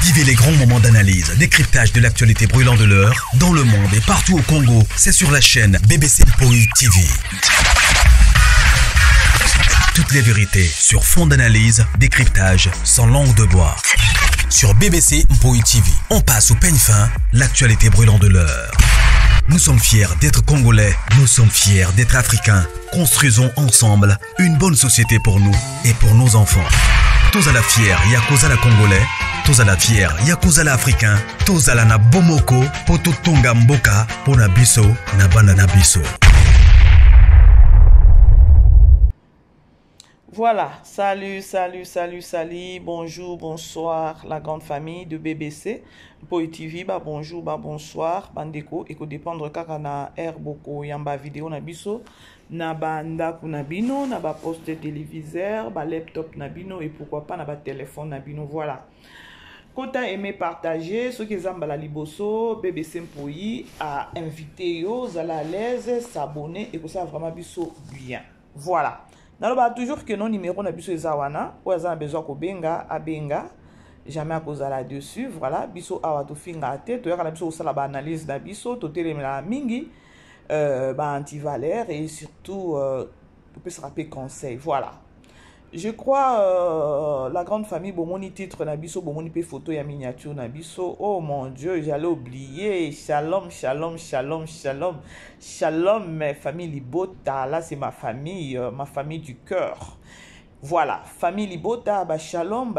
Vivez les grands moments d'analyse, décryptage de l'actualité brûlante de l'heure, dans le monde et partout au Congo. C'est sur la chaîne BBC Mpoï TV. Toutes les vérités sur fond d'analyse, décryptage, sans langue de bois. Sur BBC Mpoï TV, on passe au peigne fin, l'actualité brûlante de l'heure. Nous sommes fiers d'être Congolais, nous sommes fiers d'être Africains. Construisons ensemble une bonne société pour nous et pour nos enfants. Tous à la fière, Yakozala Congolais. Tous à la fière, Yakozala Africain. Tous à la na Bomoko, Poto Tonga Mboka, Pona Biso, Nabana Nabiso. Voilà, salut, bonjour, bonsoir, la grande famille de BBC, Mpoï TV, bonjour, bonsoir, bandeko, et que dépendre kaka na air boko yamba vidéo na biso, na banda kuna bino, na ba poste téléviseur, ba laptop na bino, et pourquoi pas na ba téléphone na bino, voilà. Quand tu as aimé partager, ceux qui ont la liboso, BBC Mpoï a invité yo, à l'aise, s'abonner, et que ça vraiment biso bien, voilà. Naloba toujours que non numéro na biso ezawana ou ezana besoin ko benga abenga jamais à cause là dessus voilà biso awa to finga te to yaka na biso osala ba analyse na biso to telemela mingi ba antivalère et surtout to peut se rappeler conseil voilà. Je crois la grande famille bomoni titre na biso bomoni pe photo ya miniature na biso. Oh mon Dieu, j'allais oublier. Shalom, shalom, shalom, shalom. Shalom, mes familles Libota. Là, c'est ma famille du cœur. Voilà, famille Libota, shalom,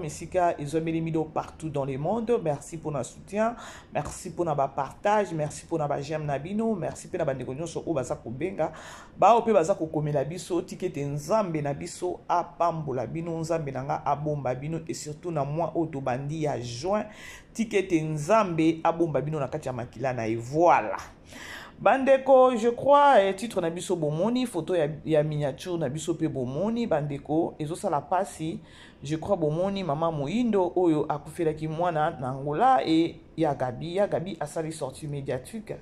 ici ils ont mis les partout dans le monde. Merci pour notre soutien, merci pour notre partage, merci pour notre j'aime nabino, merci pour notre négocio sur Obazako Benga. Ope Bazako Komela biso, ticket nzambe nabiso, apambo la bino, nzambe nanga abomba bino, et surtout na moi autobandi à juin, ticket nzambe abomba bino na katia makila na et voilà. Bandeko, je crois, titre na biso bomoni, photo ya miniature na biso pe bomoni, bandeko, ezo sala pasi, je crois bomoni, maman Moindo, oyo akufela ki mwana na Angola, et ya Gabi asali sortie médiatique.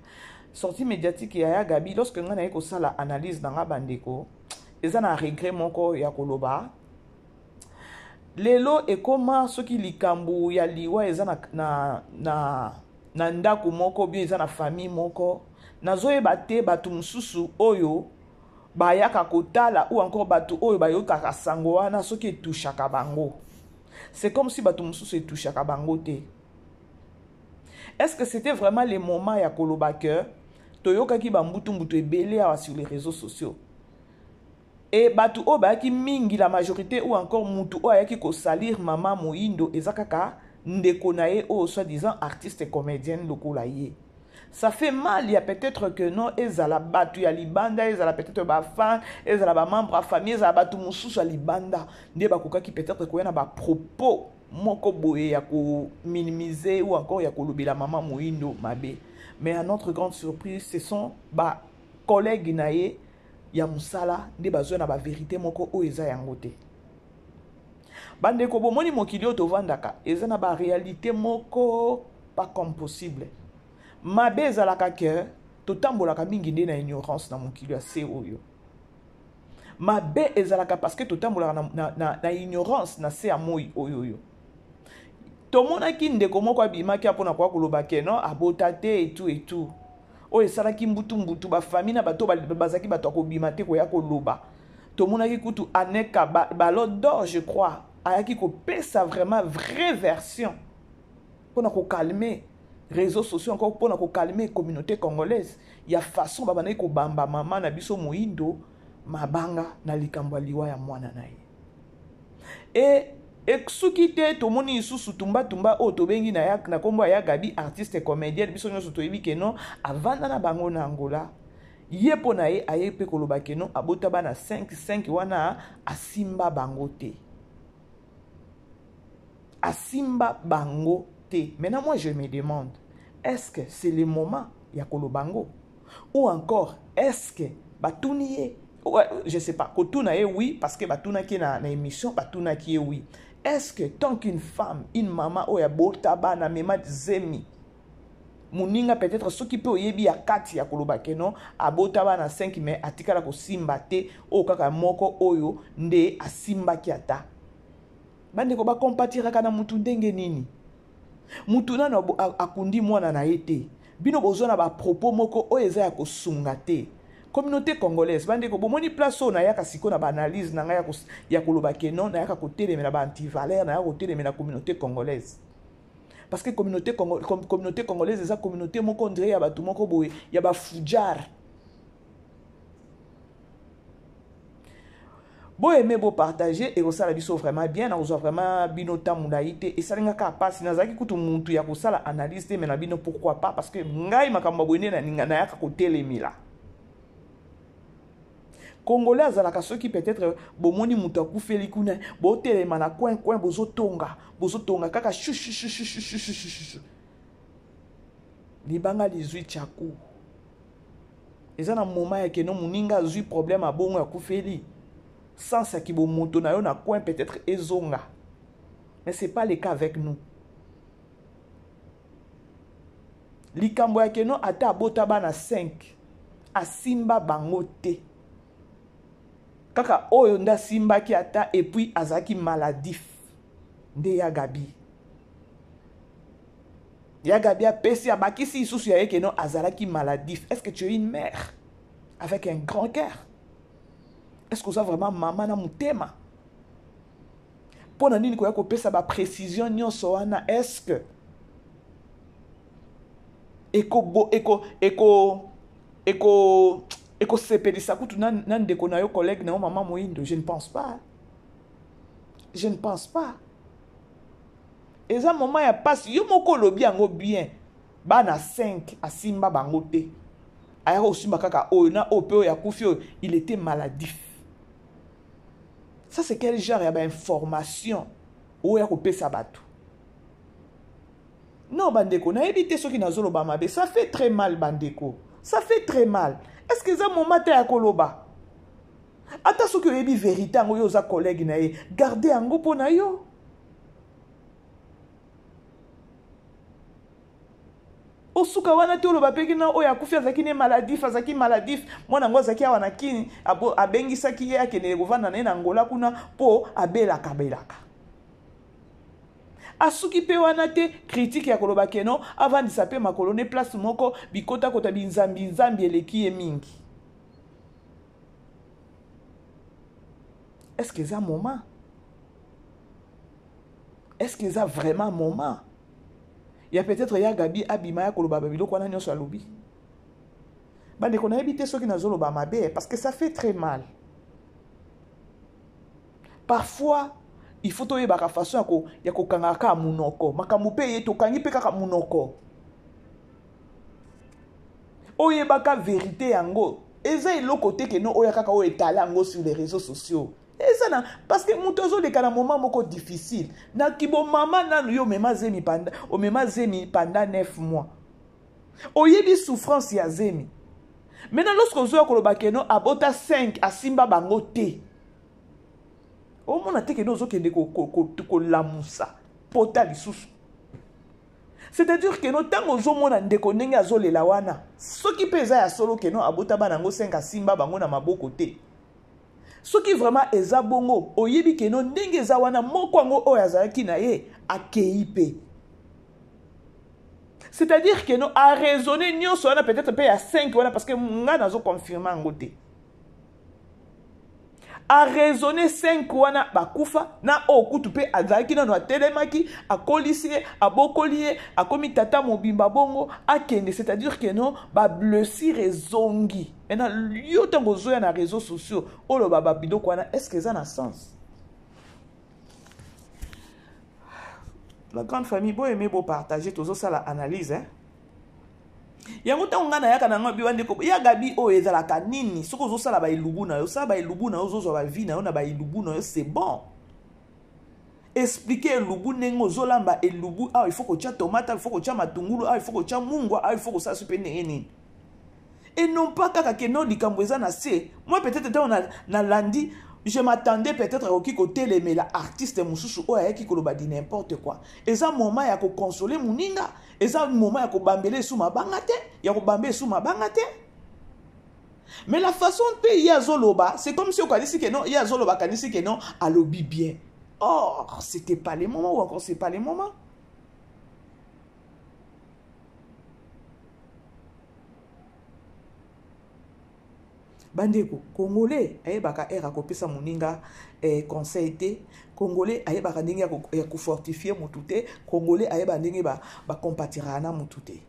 Sortie médiatique ya Gabi, lorsque nga na eko sala analyse na nga bandeko, eza na regret moko ya koloba. Lelo ekoma soki likambu ya liwa eza na ndako moko, bien eza na famille moko, nazoye bate batu mususu oyo bayaka kotala ou encore batu oyo bayokaka sango wana soki etushaka bango. C'est comme si batu mususu etushaka bango te. Est-ce que c'était vraiment le moment ya koloba que toyokaki bambutu mbutu ebele awa sur les réseaux sociaux? Et batu oyo bayaki mingi la majorité ou encore mutu oyo ayaki ko salir maman Moindo ezakaka ndeko na ye oyo soi-disant artiste comédienne lokola ye. Ça fait mal, il y a peut-être que non, ezala batu ya libanda, ezala peut-être ba fan, ezala ba membre de famille, ezala batu mususu ya libanda. Nde bakoka ki peut-être ko yana ba propos moko boye ya ko minimiser ou encore ya ko lobela maman Moindo mabe. Mais à notre grande surprise, ce sont ba collègues naye ya musala nde bazwa na ba vérité moko o eza yango te. Bandeko bomoni mokili o tovandaka, eza na ba réalité moko pas comme possible. Mabe ezalaka ke totambolaka mingi nde na ignorance na mokili ya se oyo. Mabe ezalaka parce que totambolaka na ignorance na se ya moi oyo. Tomonaki ndeko moko abimaki apona kwa koloba ke non abota te et tout. Oyo esalaki mbutu ba famille na bato bazaki bato akobima te koya koloba. Tomonaki kutu aneka ballon d'or je crois. Ayaki ko pesa vraiment vraie version. Pona ko calmer réseaux sociaux encore pour nous calmer communauté congolaise. Il y a façon babana ko bamba mama na biso Moindo mabanga na likambo liwa ya mwana naye. Et exukite to moni isusu tumba o to bengi na ya na kombo ya Gabi artiste comédienne biso nyoso to yebi ke non avanda na bango na Angola. Yepo na ye aye pe koloba ke non abota bana 5 wana asimba bango te. Asimba bango te. Maintenant moi je me demande, est-ce que c'est le moment ya kolobango ou encore est-ce que batuniye ouais, je sais pas kotuna oui parce que batuna ki na émission batuna ki oui. Est-ce que tant qu'une femme, une maman ou ya botaba na mema zemi muninga peut-être ce qui peut yebi ya 4 ya koloba ke non abotaba na 5 mais atikala ko simba te o kaka moko oyo nde asimba ki ata. Bande ko ba compatir kana mutu ndenge nini? Mutuna na akundi mwana na ete. Bino bozona ba propos moko o eza ya kosunga te. Communauté congolaise bande ko bomoni place na yaka siko na ba analyse na nga ya koloba kenon na yaka kotele na ba anti-valeur na yaka kotele na communauté congolaise. Parce que communauté congolaise eza communauté moko ndre ya batu moko boye ya ba fujar. Bo aimer bo partager et ça la biso vraiment bien na ozo vraiment bino tamunaite et ça ngaka passe nazaki kutu muntu ya ko sala analyse te mais na bino pourquoi pas parce que ngai makambo boyene na ninga na yaka kotelemila. Congolais azalaka soki peut-être bomoni mutu akufeli kuna botelema na coin bozotonga kaka libanga lizwi chaku eza na moment ya keno muninga azwi problème abongo ya kufeli sans ça ki bo moto na yo na coin peut-être ezonga mais c'est pas le cas avec nous likambo ya keno ata abota bana 5 asimba bango te kaka oyo nda simba ki ata et puis azaki maladif nde ya Gabi apesi abakisi isusu ya yeke no azalaki maladif. Est-ce que tu es une mère avec un grand cœur? Est-ce que vous avez vraiment maman na mutema pona nini ko ya kopesa ba précision nyonso wana? Est-ce que eko sepelisa kutu nan ndeko na yo collègue na yo maman Moindo? Je ne pense pas. Je ne pense pas. Et ça moment ya passe yo moko lobi yango bien bana 5 asimba bango te aya osimba kaka oyo na ope ya kufi il était maladif. Ça c'est quel genre ya ba information ou ya kopesa bato? Non bandeko na ebité soki nazolo ba mabe, ça fait très mal bandeko. Ça fait très mal. Est-ce que ça moment ta ya koloba? Ata soki oyebi vérité ngo yo za collègue na ye, gardez yango pona yo. Osuka wana te oloba peki na oya kufi azaki ne maladif mwana ngo azaki awa na kini abengisaki ye akende kovanda na ye na Angola kuna po abelaka asuki pe wana te critique ya koloba keno avandisa pe makolo ne place moko bikota kota binzambi eleki ye mingi. Est-ce que ça moment? Est-ce que ça vraiment moment? Il y a peut-être ya Gabi abima ya koloba babilo kwa na nyoso alobi. Bande kona ebité soki nazolo ba mabe parce que ça fait très mal. Parfois il faut toye baka façon ya ko kangaka munoko makambo pe ye to kangi pe kaka munoko. Oye baka vérité yango eza eloko te ke no oya kaka o etala yango sur les réseaux sociaux. Et ça parce que mutozo de kana moment moko difficile na kibo mama nanu yo mema zemi pendant 9 mois oyebi souffrance ya zemi. Maintenant lorsque ozo koloba keno abota 5 asimba bango te o mona te keno ozo kende ko lamusa pota lisusu. C'est-à-dire que no tango ozo mona ndeko ndenge azolela wana soki peza ya solo keno abota banango 5 asimba bango na maboko te. Ce qui vraiment eza bongo oyebi keno ndenge eza wana moko ngo oyo azalaki na ye akeipe. C'est-à-dire que no a raisonné nyonso wana peut-être pe ya 5 wana parce que nga nazo confirmer ngo te. A raisonné 5 wana bakufa na okutu pe azalaki na no atelemaki akolisi abokolié akomi tata mobimba bongo akende. C'est-à-dire que no ba blessure ezongi. Maintenant yo tango zoya na réseaux sociaux olo baba bidoko wana est-ce que ça na sens? La grande famille bo aimer bo partager toujours ça la analyse hein. Yango tango ngana yaka na ngobi wande ko ya Gabi o ezalaka nini soko zo sala ba ilubu na yo sa ba ilubu na yo zo ba vie na yo na ba ilubu na yo c'est bon. Expliquer ilubu nengo zo lamba ilubu il faut ko tia tomate il faut ko tia matungulu il faut ko tia mungwa il faut ko sa supe nini. Et non pas kaka ke non likambo eza na se. Moi peut-être dans na lundi je m'attendais peut-être au ki côté mais la artiste mususu o ya ki koloba di n'importe quoi. Eza moment ya ko consoler muninga, eza moment ya ko bambele sous ma bangate, ya ko bambé sous ma bangate. Mais la façon de ya zoloba, c'est comme si on dit que non, ya zoloba kanisi que non, alobi bien. Or, c'était pas les moments ou encore c'est pas les moments. bandeko congolais ayebaka era kopesa moninga conseil te, congolais ayebaka ndenge ya kofortifier mutu te, congolais ayeba ndenge bakompatira na mutu te.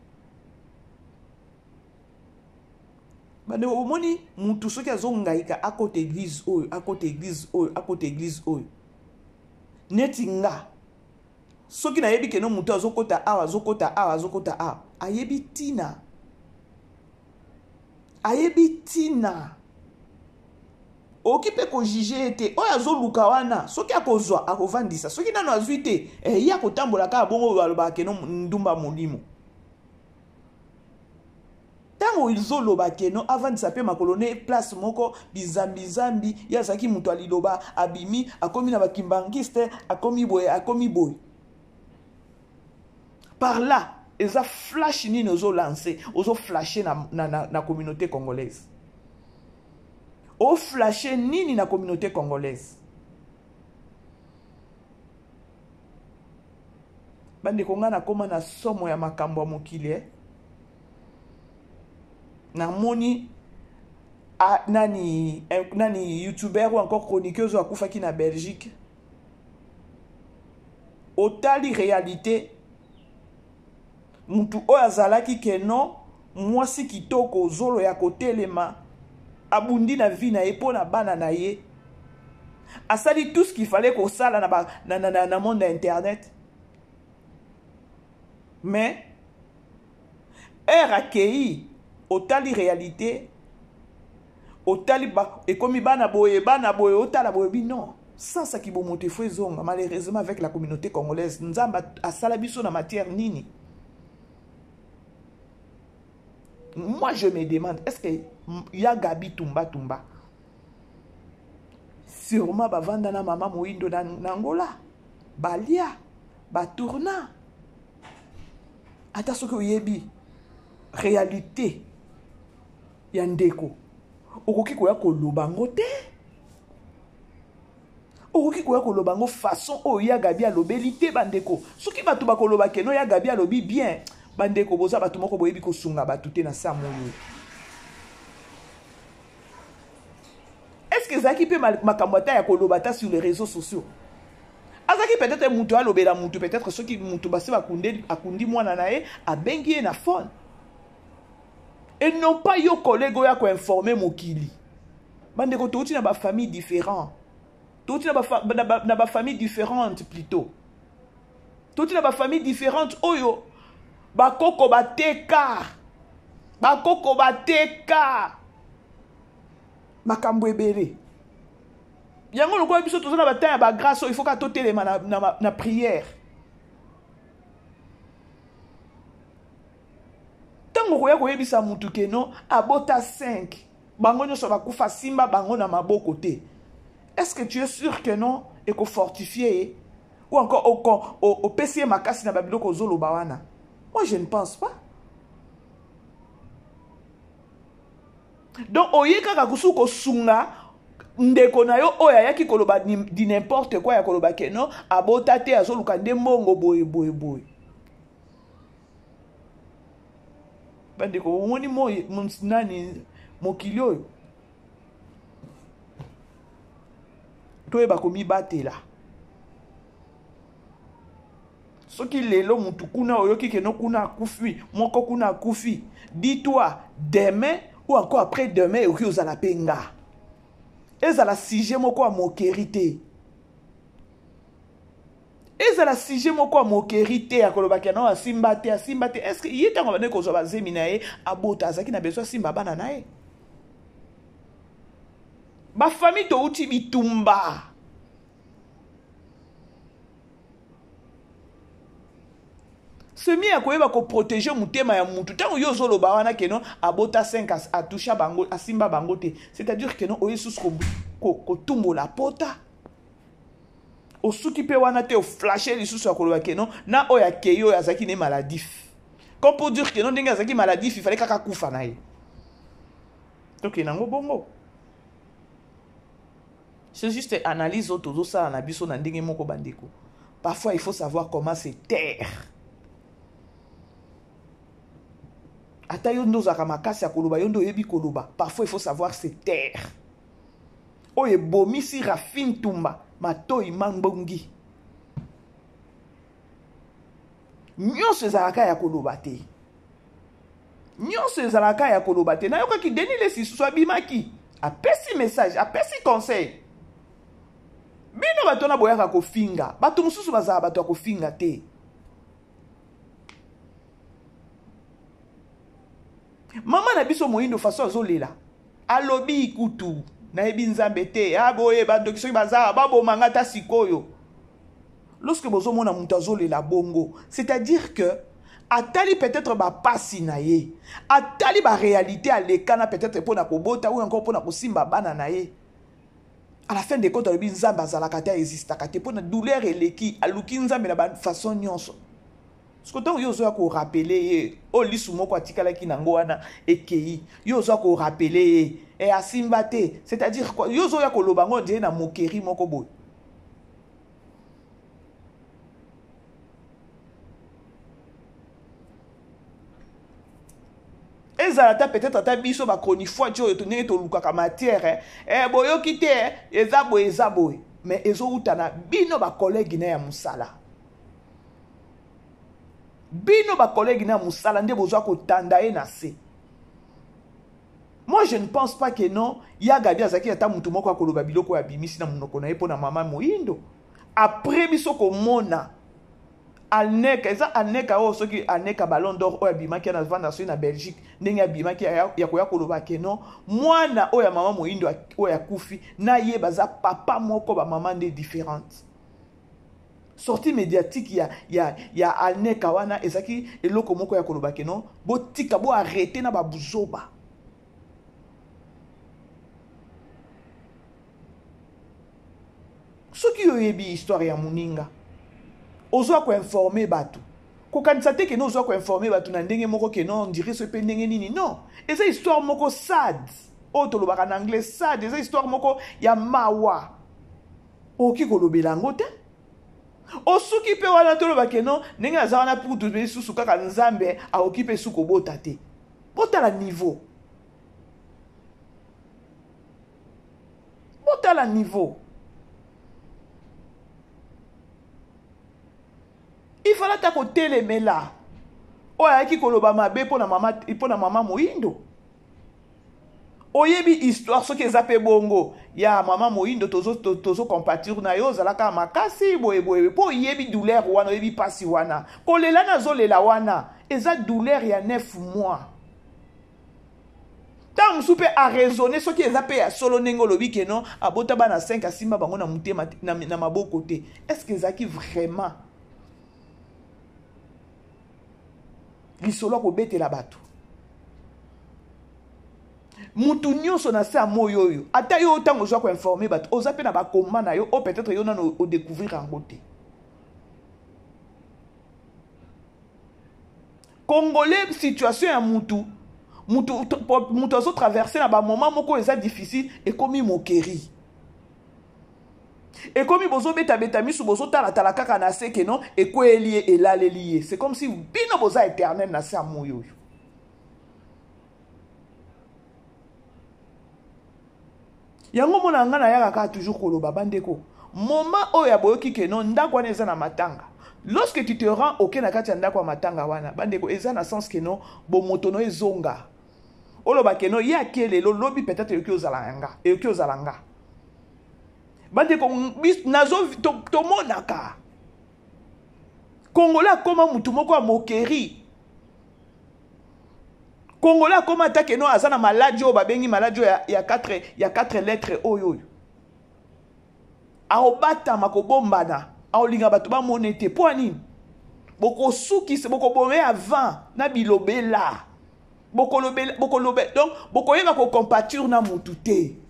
Bandeko omoni mutu soki azongaika akote église oyo akote église oyo akote église oyo neti nga soki nayebi keno mutu azokota awa azokota awa azokota awa ayebi tina, ayebi tina oki pe ko juger ete oyo azoluka wana soki akozwa akovandisa soki nano azwi te ye akotambola kaka bongo balobaka keno ndumba molimo tango izoloba keno avandisa pe makolo ne place moko bizambi ya zaki mutu aliloba abimi akomi na bakimbangiste akomi boye par là eza flash nini ozo lancer ozo flasher na communauté congolaise o flasher nini na communauté congolaise. Bandeko nga na koma na somo ya makambo ya mokili na moni nani youtuber ou encore chroniqueuse ou akufaki na Belgique otali réalité mutu oyo azalaki keno mwasi kitoko zolo ya kotelema abundi na vie na ye mpo na bana na ye asali tout ce qu'il fallait kosala na monde internet mais akei otali réalité otali ekomi bana boye otala boye non sans ki bomote fo ezonga malheureusement avec la communauté congolaise nzamba asala biso na matière nini. Moi je me demande est-ce que ya Gabi Tumba sûrement bavanda na mama moindo na Angola balia batourna ata soki oyebi réalité ya ndeko okoki koya koloba ngo te okoki koya koloba ngo façon oyo ya Gabi alobeli te bandeko soki bato bakoloba keno ya Gabi alobi bien bandeko boza bato moko boyebi kosunga bato te na samoyo. Est-ce que zaki pe makambo ata ya koloba ta sur les réseaux sociaux azaki peut-être mutu alobela mutu peut-être soki mutu basi akundi mwana na ye abengi ye na phone et non pas yo collègue ya ko informer mokili bandeko touti na ba famille différent touti na ba famille différente plutôt touti na ba famille différente oyo bakoko bateka makambo ebele yango lokola biso toza na batanya ya bagrâce il faut ka totelema na prière tango koya koyebisa mutu keno abota 5 bango nyonso bakufa simba bango na maboko te. Est-ce que tu es sûr que non eko fortifier ou encore au PC makasi na babiloko zoloba wana? Moi je ne pense pas. Donc oye kaka kusuko sunga ndeko na yo oya yaki koloba di n'importe quoi ya koloba keno abota te azoluka nde mbongo boye bandeko omoni nani mokili oyo toyeba komibatela soki lelo mutu kuna oyoki keno kuna akufi moko kuna akufi dis-toi demain ou encore après demain oki ozala penga ezala sujet moko a moquerie te ezala sujet moko a moquerie te akoloba keno asimba te est-ce que yeta ngobane ko zo bazemi na ye abota azaki na besoin simba bana na ye ba famille to uti bitumba semi ya koyeba ko protéger mutema ya mutu tango yo zoloba wana keno abota 5 atusha bango asimba bango te c'est-à-dire keno oyesus ko tumbola pota osuki pe wana te o flasher lisusu akoloba keno na oya keyo azaki ne maladif comme pour dire keno ndenge azaki maladif il fallait kaka kufa na ye donc nango bongo c'est juste analyse autour ça na biso na ndenge moko bandeko. Parfois il faut savoir comment se taire. ata yo ndo ozalaka makasi ya koloba yo ndo oyebi koloba parfois il faut savoir se taire oyo ebomisi Rafine Tumba matoi mangbongi nyonso ezalaka ya koloba te nyonso ezalaka ya koloba te nayokaki Denis Lisusu abimaki apesi message apesi conseil bino bato na boyaka kofinga bato mosusu bazala bato ya kofinga te mama na biso moyindo façon azolela alobi ikutu nayebi nzambe te aboye badoki soki bazala babomanga ta sikoyo lorsque bozomona mutu azolela bongo c'est-à-dire que atali peut-être bapasi na ye atali baréalité alekana peut-être mpona kobota ou encore mpona kosimba bana na ye à la fin de compte alobi nzambe azalaka te aexistaka te mpona douleur eleki aluki nzambe na bafaçon nyonso soki ntango yo ozoya korapele ye oyo lisu moko atikalaki nango wana ekei yo ozoya korapele ye e asimba te c'est-à-dire quoi yo ozoya koloba ngo ndie na mokeri moko boye ezala ta peut-être ata biso bakroni fois ti oyo ndenge tolukaka matière boyoki te eza boye mais ezouta na bino bakolegi na ya mosala bino bakolegi na mosala nde bozwa kotanda ye na se. Moi je ne pense pas que non ya gabi azaki ata mutu moko akoloba biloko ya bimisi na munoko na ye pona mama moyindo après biso komona Aneka eza Aneka o soki Aneka Ballon d'Or o abimaki na vanda so na Belgique ndenge abimaki ya koya koloba ke non mwana o ya mama moyindo o ya kufi na ye baza papa moko ba mama nde différente sortie médiatique ya Aneka wana ezaki eloko moko ya koloba ke non bo tika bo arrêter na ba buzoba soki oyebi histoire ya muninga ozo ko informer batu ko kanisa te ke no ozo ko informer batu na ndenge moko ke non dirait ce pe ndenge nini non eza histoire moko sad o to lobaka na anglais sad eza histoire moko ya mawa o ki ko lobela ngote o suki pe wana to lobaka non ndenge aza wana pour tout be susu kaka nzambe a occuper suko bota te bota la niveau il fallait ta côté les mela o ya ki koloba mabe pona mama moyindo oyebi histoire soki ezape bongo ya mama moyindo tozo compatir na yo zalaka makasi boye po yebi douleur wana yebi pasi wana kolela na zolela wana eza douleur ya 9 mois tant soupe a raisonner soki ezape ya solo nengo lobi ke non abota bana 5 asimba bango na mutema na maboko te est-ce que ezaki vraiment lisolo ko betela bato mutu nyonso na sa moyo oyo ata yo tango zwa ko informer bato oza pe na bakoma na yo o peut-être yo na o découvrir en te Congolais situation ya mutu azo traverser na ba moment moko eza difficile et komi mokeri et comme bozo beta misu bozo tala kaka na se ke non et ko elie elalelie c'est comme si bino boza éternel na sa moyo yango mona ngana yaka ka toujours koloba bandeko moment oyo ya boyoki ke non ndako wana eza na matanga lorsque tu te rends au na kati ya ndako ya matanga wana bandeko eza na sens ke non bo motono ezonga oloba ke non ya kelelo lobi peut-être yoki ozalanga bandeko nazo tomonaka Congolais koma mutu moko ya mokeri Congolais koma take no azana maladie o babengi maladie ya 4 lettres oyo aobata makobombana aolinga bato ba monete po nini boko suki se boko bomé avant na bilobela boko lobela donc boko yeba ko compatir na mutu te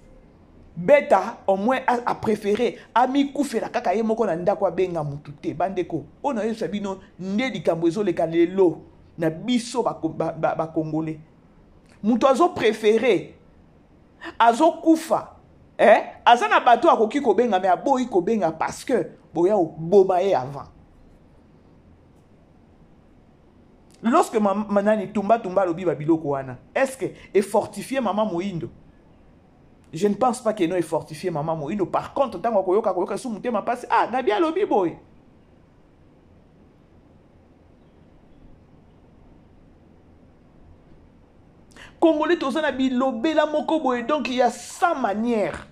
beta au moins a préféré ami koufela kaka ye moko na ndako abenga mutu te bandeko ona yo sabino nde likambo ezoleka lelo na biso ba congolais mutu azo préféré azo kufa azana bato akoki kobenga mais aboyi kobenga parce que boya oboma ye avant Lorsque manani tumba lobi babiloko wana, est-ce que est fortifié maman Moïndo? Je ne pense pas que non est fortifié maman Moïndo. Par contre, tant koyoka sou mutema passe, ah, Nabia lobi boy. Congolais tous na bilobe la moko boy, donc il y a 100 manières.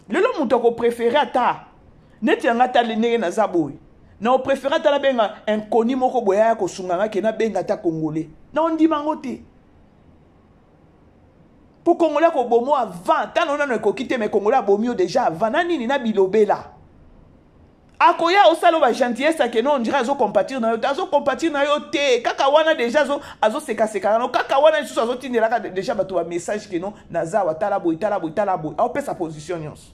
Le long moutoko préféré à ta. Net yanga ta lenege na zaboy. Na o préféré ta la benga inconnu moko boya ko sunganga ke na benga ta congolais. Na on dit mangote. Pour congolais ko bomo avant, ta non na ko kite mais congolais bomio déjà avant na nini na bilobe la. Akoya osalo ba gentillesse ke non on dirait azo compatir na yo te kaka wana déjà azo seka no kaka wana susu azo tindela déjà bato ba message ke non na zawa tala boy a pe sa position nyonso.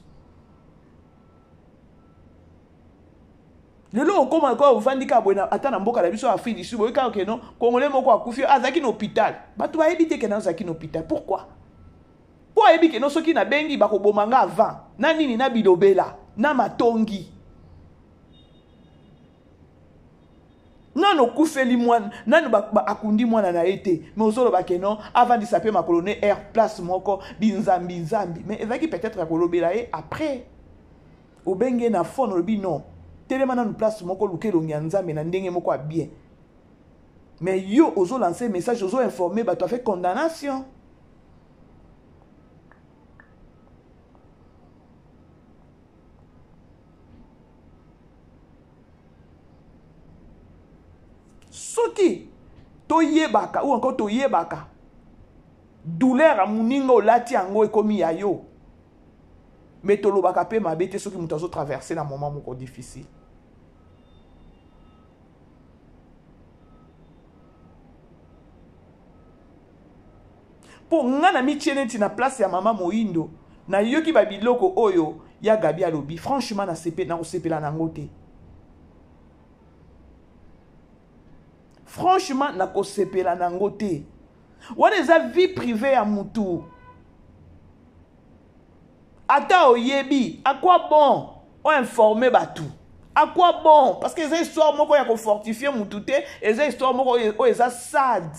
Lelo okoma ko ovandika boyna ata na mboka la biso Afrique du Sud boyika ke non congolais moko akufi azaki na hôpital bato ba ebite ke na azaki na hôpital. Pourquoi? Po ebi ke non soki na bengi bako bomanga avant na nini na bilobela na matongi nano kufeli mwana nano akundi mwana na ete mais ozolo ba ke non avant de s'appeler ma colonne air place moko binzambi mais ezaki peut-être ya kolobela après obenge na fond lobi non telema nanu place moko lukelo nyanzambe na ndenge moko a bien mais yo ozo lancer message ozo informer bato a fait condamnation. Soki toyebaka ou encore toyebaka douleur a muninga olati yango ekomi ya yo mais tolobaka pe mabete soki mutu azo traverser na moment moko difficile. Po nga na mitiene ti na place ya mama Moïndo na yoki babiloko oyo ya Gabi alobi franchement na osepela nango te. Franchement, na kosepela nango te. Wana eza vie privée ya mutu. Ata oyebi, à quoi bon on informer batu? À quoi bon? Parce que eza histoire moko ya ko fortifier mutu te, eza histoire moko o eza sad.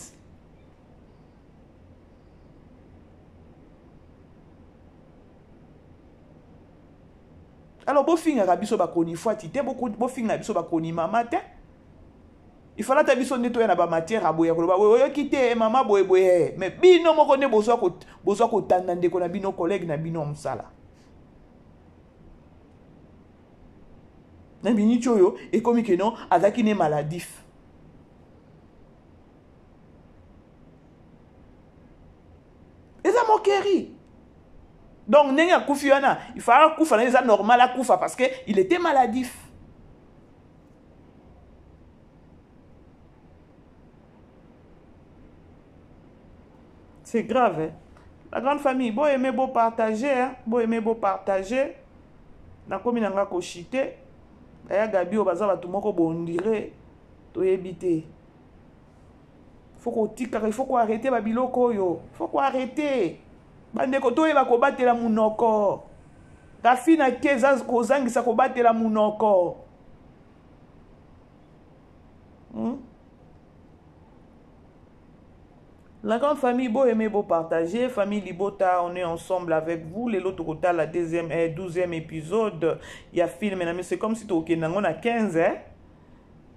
Alors bo finga biso ba koni fwati te, bo finga biso ba koni mama te. Il fallait que tu aies une matière à boire. Tu as maman boye. Mais bino moko ne besoin ko tandande ko na bino collègue na bino msala. Na bini choyo et comme que non azaki ne maladif. Et ça moquerie. Donc nenga kufiana, il fallait kufa na normal à kufa parce que il était maladif. C'est grave, hein? La grande famille, bon aimer, beau partager, hein? Bon aimer, beau partager. Na komi nanga ko chite. Aya Gabi obaza batu moko bondire. To ebite. Faut qu'on tika, il faut qu'on arrête babiloko yo. Faut qu'on arrête. Bande ko to eba ko batela munoko. Rafi na keza kozangisa ko batela munoko. La grande famille, beau aimer, beau partager. Famille Libota, on est ensemble avec vous. Les autres côtés, la 12e épisode. Il y a film, mais c'est comme si tu as 15, hein?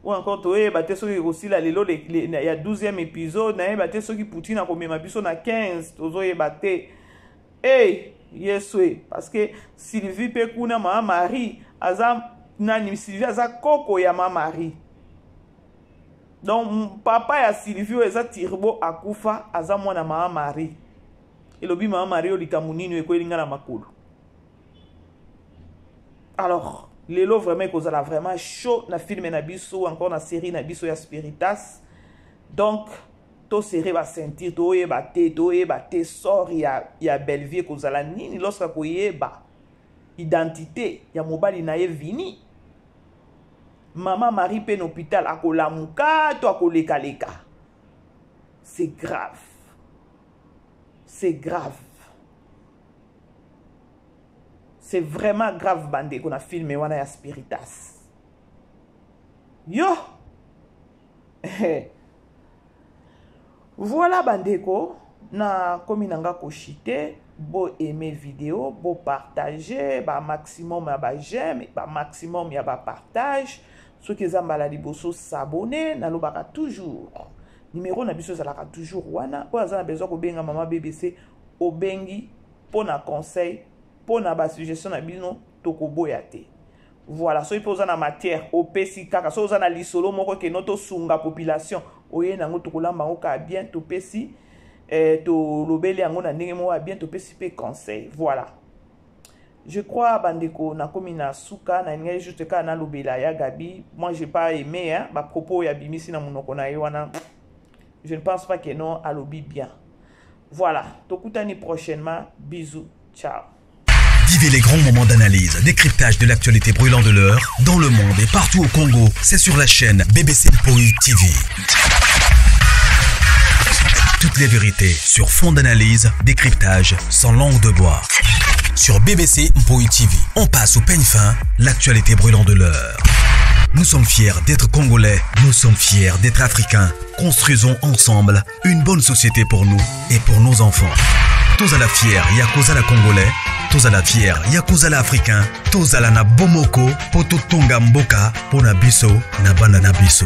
Ou encore, tu as aussi là, il y a 12e épisode. Tu as ceux qui Poutine a combien ma biso na 15. Tu as hey, yes, oui. Parce que Sylvie Pekouna, ma Marie, Azam, Nani, Sylvie, Azam, Koko, ya ma Marie. Donc papa ya Sylvie eza tirbo akufa aza mwana mama Marie. Elobi mama Marie olikamunini ekolinga na makulu. Alors, lelo vraiment kozala vraiment chaud na film na biso encore na série na biso ya Spiritas. Donc to série va sentir to yeba te sort ya Belleville kozala nini lorsque koyeba identité ya mobali na ye vini. Maman Marie pen hôpital akolamuka to akoleka. C'est grave. C'est grave. C'est vraiment grave bande qu'on a filmé wana ya Spiritas. Yo. Voilà bandeko, na komi nanga koshite, bo aimer vidéo, bo partager, ba maximum ya ba j'aime, ba maximum ya ba partage. Ceux qui ont maladi bosso s'abonner, na lobaka toujours. Numéro na biso zalaka toujours wana, po azana besoin ko benga mama BBC obengi pona conseil, pona ba suggestion na bino tokoboya te. Voilà, so il faut en matière opesi kaka, so na lisolo moko ke noto sunga population, oye nango tokolamba ngo ka bien topesi to lobeli yango na ndenge mo bien topesi pe conseil. Voilà. Je crois, bandeko, na komi na suka, na nge juste ka na lobela ya Gabi. Moi, j'ai pas aimé, hein, ma propos ya bimisi na munoko na yewana. Je ne pense pas que non, à lobby bien. Voilà, tokutani prochainement. Bisous, ciao. Vivez les grands moments d'analyse, décryptage de l'actualité brûlante de l'heure, dans le monde et partout au Congo. C'est sur la chaîne BBC Mpoï TV. Toutes les vérités sur fond d'analyse, décryptage sans langue de bois. Sur BBC Mpoï TV, on passe au peigne fin, l'actualité brûlante de l'heure. Nous sommes fiers d'être Congolais, nous sommes fiers d'être Africains. Construisons ensemble une bonne société pour nous et pour nos enfants. Tous à la fière, Yakoza la Congolais, tous à la fière, Yakoza la Africain, tous à la na Bomoko, Poto Tonga Mboka, Pona Biso, na Banda na Biso.